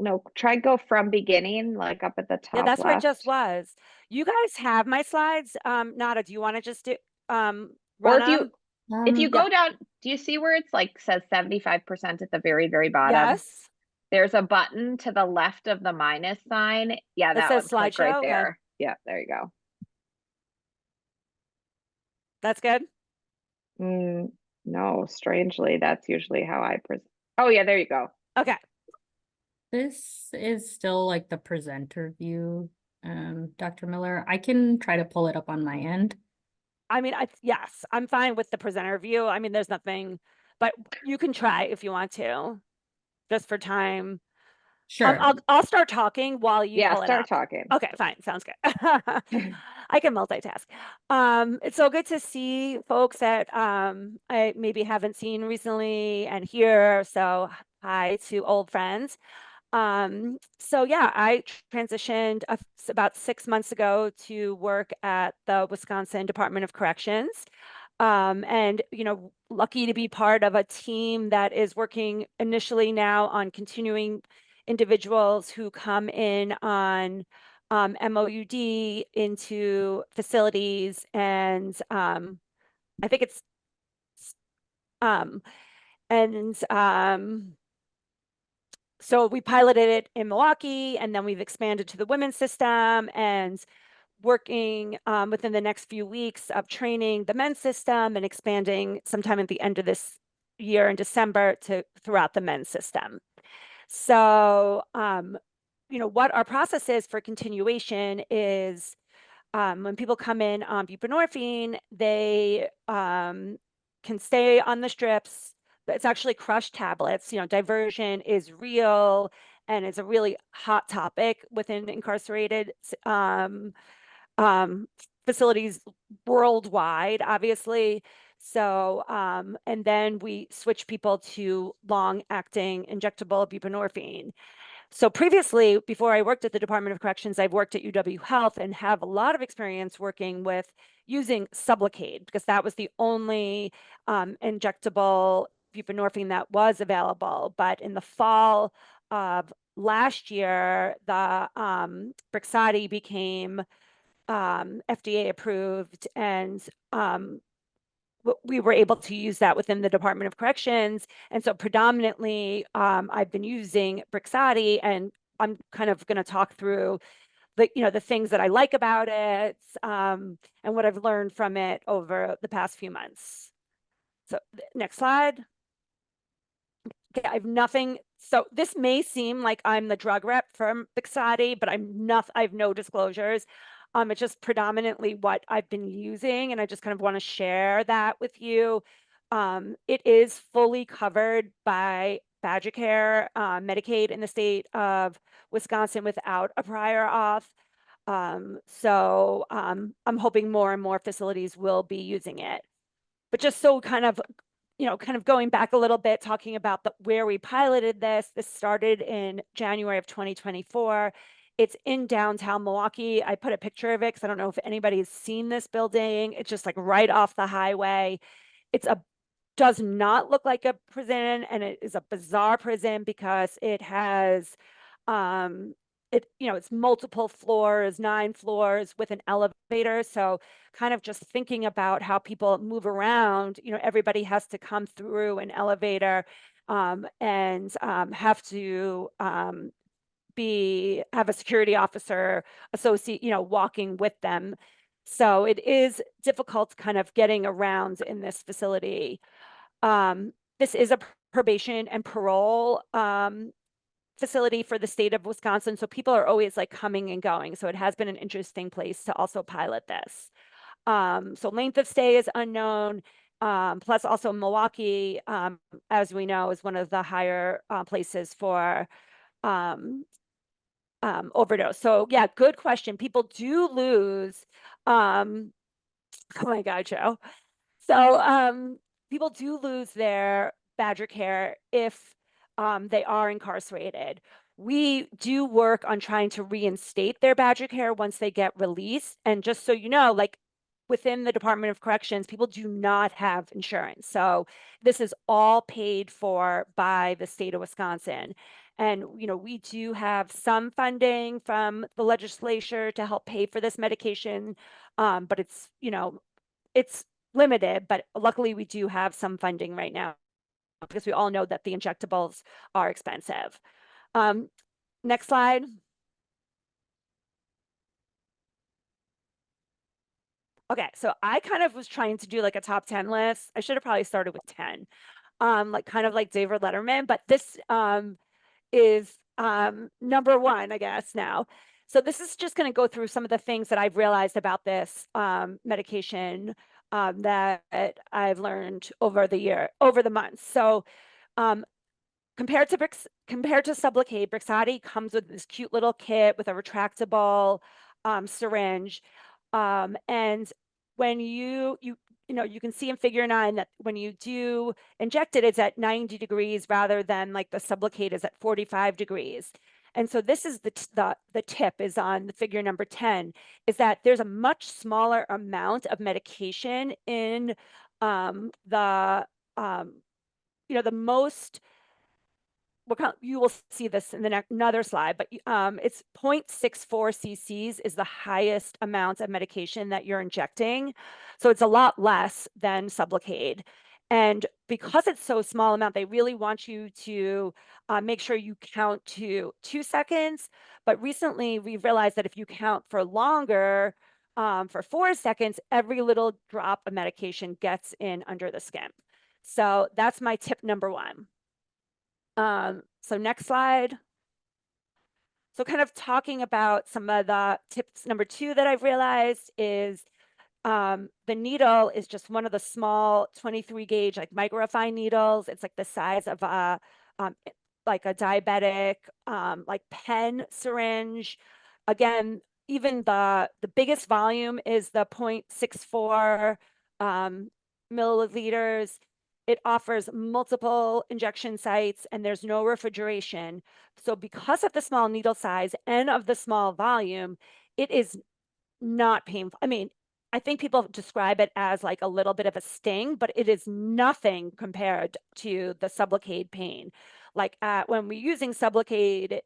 No, try go from beginning, like up at the Yeah, top that's where it just left. was. You guys have my slides. Nada, do you want to just do Or run them? if you Yeah. go down, do you see where it's like says 75% at the very, very bottom? Yes. There's a button to the left of the minus sign. Yeah, It that says one. Click right slideshow. Okay. there. Yeah, there you go. That's good. Mm, no, strangely, that's usually how I present. Oh, yeah, there you go. Okay. This is still like the presenter view, Dr. Miller. I can try to pull it up on my end. I mean, yes, I'm fine with the presenter view. I mean, there's nothing, but you can try if you want to, just for time. Sure. I'll start talking while you Yeah, pull it start up. talking. Okay, fine. Sounds good. I can multitask. It's so good to see folks that I maybe haven't seen recently and here. So hi to old friends. So yeah, I transitioned about 6 months ago to work at the Wisconsin Department of Corrections. And lucky to be part of a team that is working initially now on continuing individuals who come in on MOUD into facilities, and I think it's um, and so we piloted it in Milwaukee, and then we've expanded to the women's system, and working within the next few weeks of training the men's system and expanding sometime at the end of this year in December to throughout the men's system. So, what our process is for continuation is when people come in on buprenorphine, they can stay on the strips. It's actually crushed tablets. Diversion is real and it's a really hot topic within incarcerated um, facilities worldwide, obviously. So, and then we switch people to long-acting injectable buprenorphine. So previously, before I worked at the Department of Corrections, I've worked at UW Health and have a lot of experience working with using Sublocade because that was the only injectable buprenorphine that was available. But in the fall of last year, the Brixadi became FDA approved, and we were able to use that within the Department of Corrections. And so predominantly, I've been using Brixadi, and I'm kind of going to talk through the things that I like about it, and what I've learned from it over the past few months. So next slide. Okay, I have nothing. So this may seem like I'm the drug rep from Brixadi, but I'm not. I have no disclosures. It's just predominantly what I've been using, and I just kind of want to share that with you. It is fully covered by Badger Medicaid in the state of Wisconsin without a prior auth. I'm hoping more and more facilities will be using it. But just so kind of going back a little bit, talking about where we piloted this. This started in January of 2024. It's in downtown Milwaukee. I put a picture of it because I don't know if anybody's seen this building. It's just like right off the highway. It's a does not look like a prison, and it is a bizarre prison because it has it's multiple floors, 9 floors with an elevator. So kind of just thinking about how people move around, everybody has to come through an elevator, and have to have a security officer associate, walking with them. So it is difficult kind of getting around in this facility. This is a probation and parole facility for the state of Wisconsin. So people are always like coming and going. So it has been an interesting place to also pilot this. So length of stay is unknown. Plus also Milwaukee, as we know, is one of the higher places for um, overdose. So yeah, good question. People do lose. Oh my God, Joe. So people do lose their Badger care if they are incarcerated. We do work on trying to reinstate their Badger care once they get released. And just so you know, like within the Department of Corrections, people do not have insurance. So this is all paid for by the state of Wisconsin. And, we do have some funding from the legislature to help pay for this medication. But it's limited, but luckily we do have some funding right now because we all know that the injectables are expensive. Next slide. Okay, so I kind of was trying to do like a top 10 list. I should have probably started with 10, like kind of like David Letterman, but this is number one, I guess now. So this is just going to go through some of the things that I've realized about this medication that I've learned over the months. So compared to Sublocade, Brixadi comes with this cute little kit with a retractable syringe. And when you can see in figure 9 that when you do inject it, it's at 90 degrees rather than like the Sublocade is at 45 degrees. And so this is the tip is on the figure number 10, is that there's a much smaller amount of medication in the most, you will see this in the another slide, but it's 0.64 cc's is the highest amount of medication that you're injecting. So it's a lot less than Sublocade. And because it's so small amount, they really want you to make sure you count to 2 seconds. But recently we realized that if you count for longer, for 4 seconds, every little drop of medication gets in under the skin. So that's my tip number 1. So next slide. So kind of talking about some of the tips. Number 2 that I've realized is the needle is just one of the small 23 gauge like microfine needles. It's like the size of like a diabetic like pen syringe. Again, even the biggest volume is the 0.64 milliliters. It offers multiple injection sites and there's no refrigeration. So because of the small needle size and of the small volume, it is not painful. I mean, I think people describe it as like a little bit of a sting, but it is nothing compared to the Sublocade pain. Like when we're using Sublocade,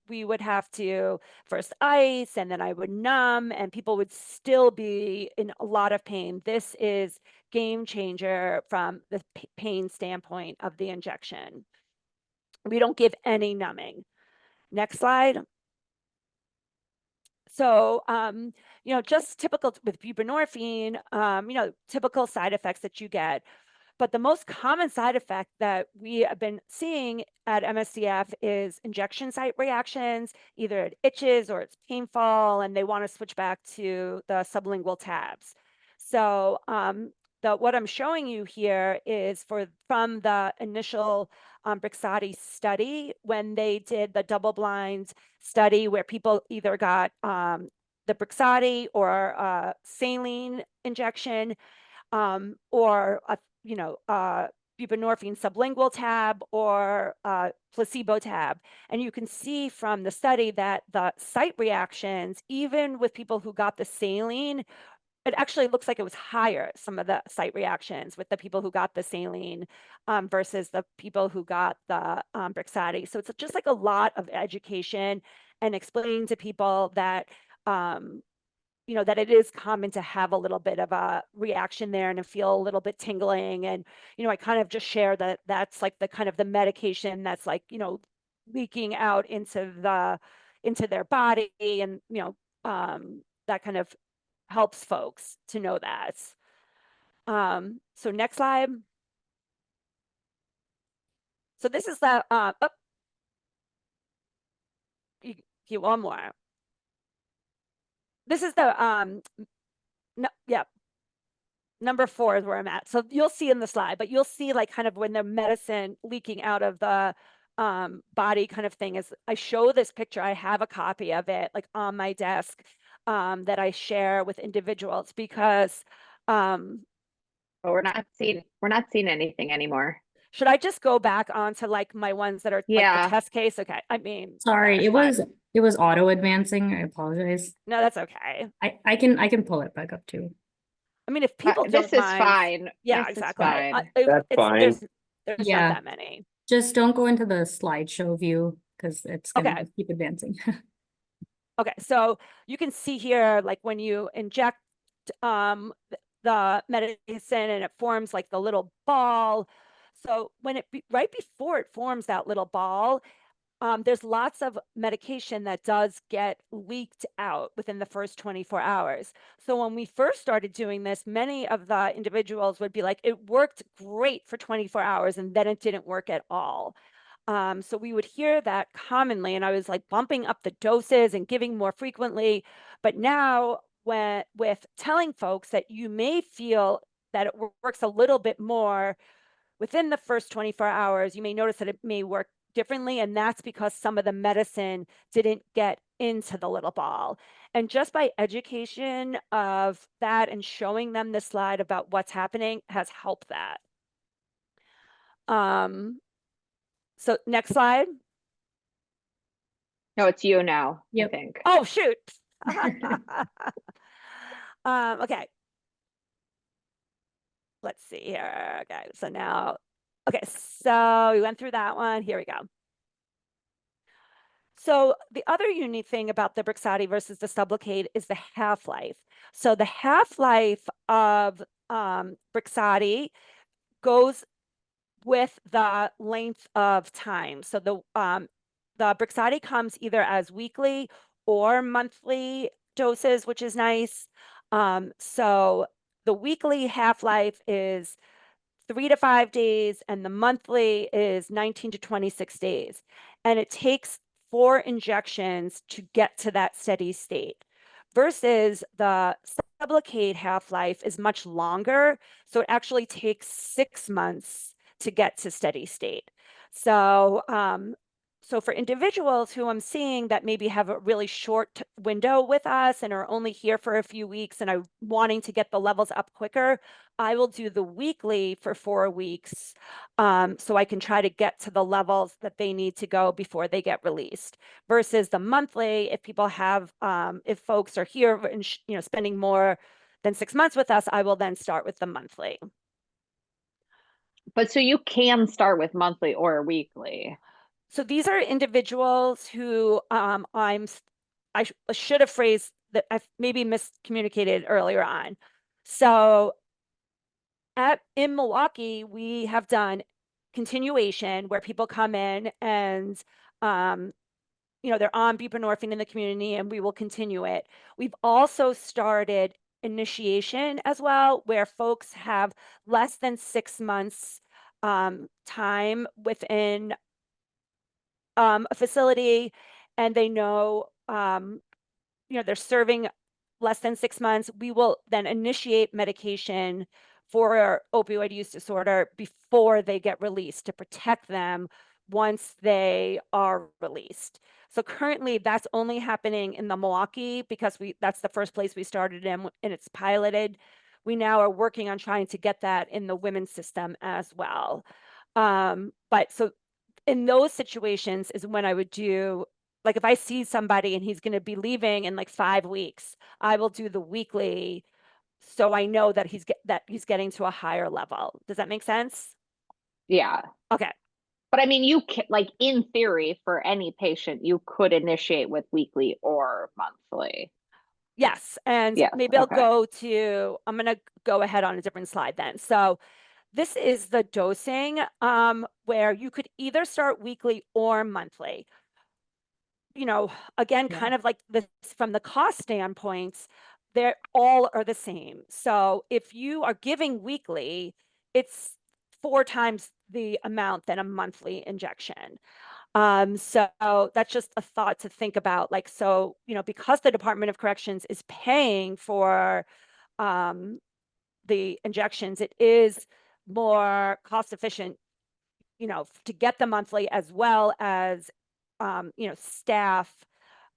we would have to first ice and then I would numb and people would still be in a lot of pain. This is game changer from the pain standpoint of the injection. We don't give any numbing. Next slide. So, just typical with buprenorphine, typical side effects that you get. But the most common side effect that we have been seeing at MSCF is injection site reactions. Either it itches or it's painful, and they want to switch back to the sublingual tabs. So what I'm showing you here is from the initial Brixadi study, when they did the double-blind study where people either got the Brixadi or saline injection or a buprenorphine sublingual tab or placebo tab. And you can see from the study that the site reactions, even with people who got the saline, it actually looks like it was higher, some of the site reactions with the people who got the saline versus the people who got the Brixadi. So it's just like a lot of education and explaining to people that that it is common to have a little bit of a reaction there and to feel a little bit tingling. And, I kind of just share that that's like the kind of the medication that's like, leaking out into their body and, that kind of helps folks to know that. So next slide. So this is the, one more. This is the, number 4 is where I'm at. So you'll see in the slide, but you'll see like kind of when the medicine leaking out of the body kind of thing is, I show this picture. I have a copy of it like on my desk that I share with individuals because but we're not seeing anything anymore. should I just go back onto like my ones that are like the test case? Okay. I mean, sorry, it was auto advancing. I apologize. No, that's okay. I can pull it back up too. I mean, if people this don't is mind, fine. yeah, this exactly. Is fine. That's fine. There's Yeah. not that many. Just don't go into the slideshow view. because it's going Okay. to keep advancing. Okay, so you can see here, like when you inject the medicine and it forms like the little ball. So when right before it forms that little ball, there's lots of medication that does get leaked out within the first 24 hours. So when we first started doing this, many of the individuals would be like, it worked great for 24 hours and then it didn't work at all. So we would hear that commonly, and I was like bumping up the doses and giving more frequently. But now, with telling folks that you may feel that it works a little bit more within the first 24 hours, you may notice that it may work differently, and that's because some of the medicine didn't get into the little ball. And just by education of that and showing them the slide about what's happening has helped that. So next slide. No, it's you now, I Yep. think. Oh, shoot. Okay. Let's see here. Okay, so now, okay, so we went through that one. Here we go. So the other unique thing about the Brixadi versus the Sublocade is the half-life. So the half-life of Brixadi goes with the length of time. So the Brixadi comes either as weekly or monthly doses, which is nice. So the weekly half-life is 3 to 5 days, and the monthly is 19 to 26 days. And it takes 4 injections to get to that steady state versus the Sublocade half-life is much longer. So it actually takes 6 months to get to steady state. So, so for individuals who I'm seeing that maybe have a really short window with us and are only here for a few weeks and are wanting to get the levels up quicker, I will do the weekly for 4 weeks, so I can try to get to the levels that they need to go before they get released. Versus the monthly, if people have, if folks are here and spending more than 6 months with us, I will then start with the monthly. But so you can start with monthly or weekly. So these are individuals who I should have phrased that I've maybe miscommunicated earlier on. So in Milwaukee, we have done continuation where people come in and they're on buprenorphine in the community and we will continue it. We've also started initiation as well, where folks have less than 6 months time within a facility, and they know, they're serving less than 6 months. We will then initiate medication for opioid use disorder before they get released to protect them once they are released. So currently that's only happening in the Milwaukee because that's the first place we started in and it's piloted. We now are working on trying to get that in the women's system as well. But so in those situations is when I would do, like if I see somebody and he's going to be leaving in like 5 weeks, I will do the weekly so I know that he's getting to a higher level. Does that make sense? Yeah. Okay. But I mean, you can, like, in theory, for any patient, you could initiate with weekly or monthly. Yes. And Yes. maybe I'll Okay. I'm going to go ahead on a different slide then. So this is the dosing where you could either start weekly or monthly. Again, Yeah. kind of like this from the cost standpoints, they're all are the same. So if you are giving weekly, it's 4 times the amount than a monthly injection. So that's just a thought to think about. Like, so, because the Department of Corrections is paying for the injections, it is more cost efficient, to get the monthly as well as, staff,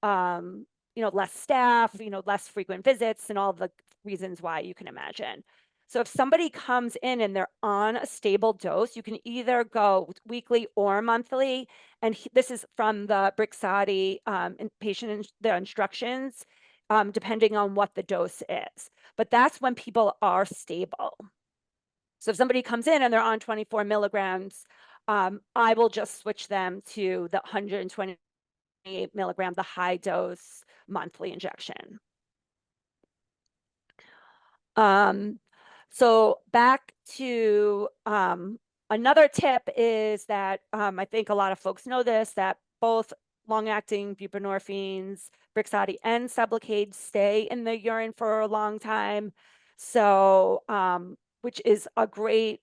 less staff, less frequent visits and all the reasons why you can imagine. So if somebody comes in and they're on a stable dose, you can either go weekly or monthly. And this is from the Brixadi the instructions, depending on what the dose is. But that's when people are stable. So if somebody comes in and they're on 24 milligrams I will just switch them to the 128 milligram, the high dose monthly injection. So back to another tip is that I think a lot of folks know this, that both long-acting buprenorphines, Brixadi and Sublocade, stay in the urine for a long time. So, which is a great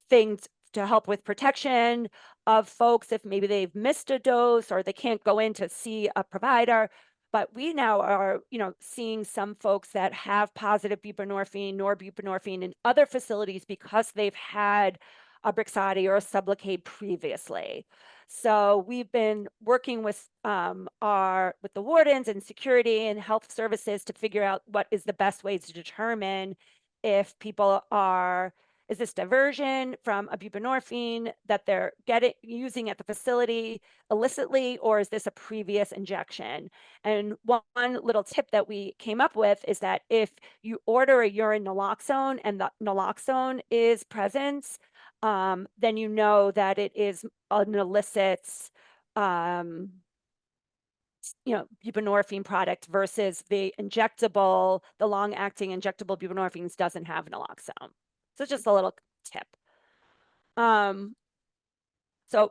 thing to help with protection of folks if maybe they've missed a dose or they can't go in to see a provider. But we now are, seeing some folks that have positive buprenorphine, norbuprenorphine in other facilities because they've had a Brixadi or a Sublocade previously. So we've been working with with the wardens and security and health services to figure out what is the best ways to determine if people are, is this diversion from a buprenorphine that they're using at the facility illicitly, or is this a previous injection? And one little tip that we came up with is that if you order a urine naloxone and the naloxone is present, then you know that it is an illicit buprenorphine product versus the injectable, the long-acting injectable buprenorphines doesn't have naloxone. So just a little tip. So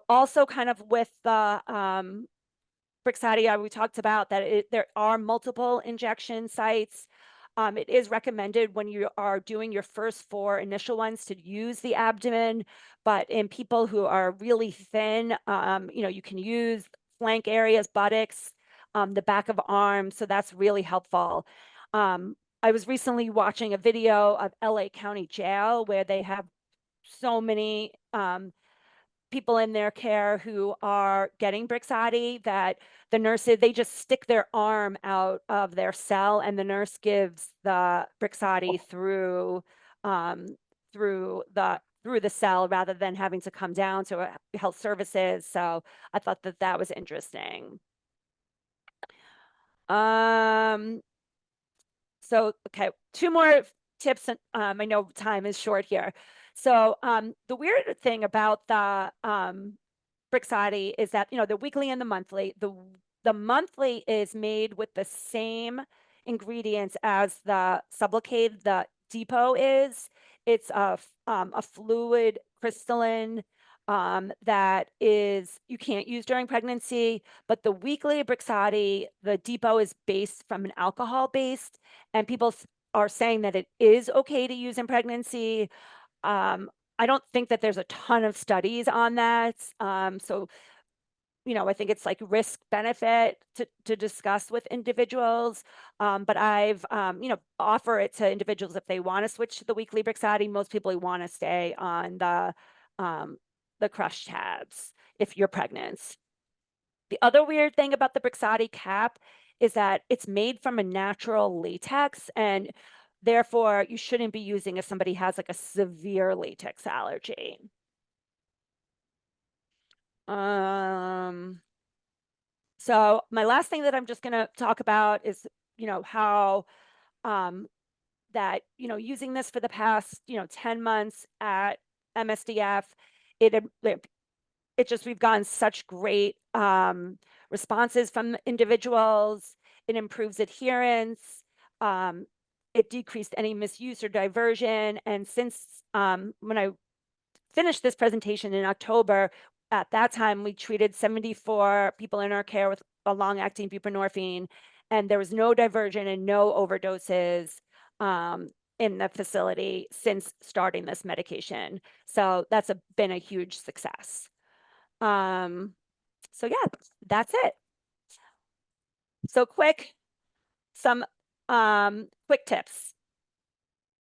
also kind of with the Brixadi, we talked about that there are multiple injection sites. It is recommended when you are doing your first 4 initial ones to use the abdomen, but in people who are really thin, you can use flank areas, buttocks, the back of arms. So that's really helpful. I was recently watching a video of LA County Jail where they have so many people in their care who are getting Brixadi that the nurses, they just stick their arm out of their cell and the nurse gives the Brixadi through the cell rather than having to come down to health services. So I thought that was interesting. So, okay, 2 more tips. And I know time is short here. So the weird thing about the Brixadi is that, the weekly and the monthly, the monthly is made with the same ingredients as the Sublocade, the depot is. It's a fluid crystalline that you can't use during pregnancy, but the weekly Brixadi, the depot is based from an alcohol based, and people are saying that it is okay to use in pregnancy. I don't think that there's a ton of studies on that. So, I think it's like risk benefit to discuss with individuals. But I've, offer it to individuals if they want to switch to the weekly Brixadi. Most people want to stay on the crush tabs if you're pregnant. The other weird thing about the Brixadi cap is that it's made from a natural latex, and therefore you shouldn't be using if somebody has like a severe latex allergy. So my last thing that I'm just going to talk about is, how that, using this for the past, 10 months at MSDF, we've gotten such great responses from individuals. It improves adherence. It decreased any misuse or diversion. And since when I finished this presentation in October, at that time, we treated 74 people in our care with a long-acting buprenorphine, and there was no diversion and no overdoses in the facility since starting this medication. So that's been a huge success. So yeah, that's it. So some quick tips.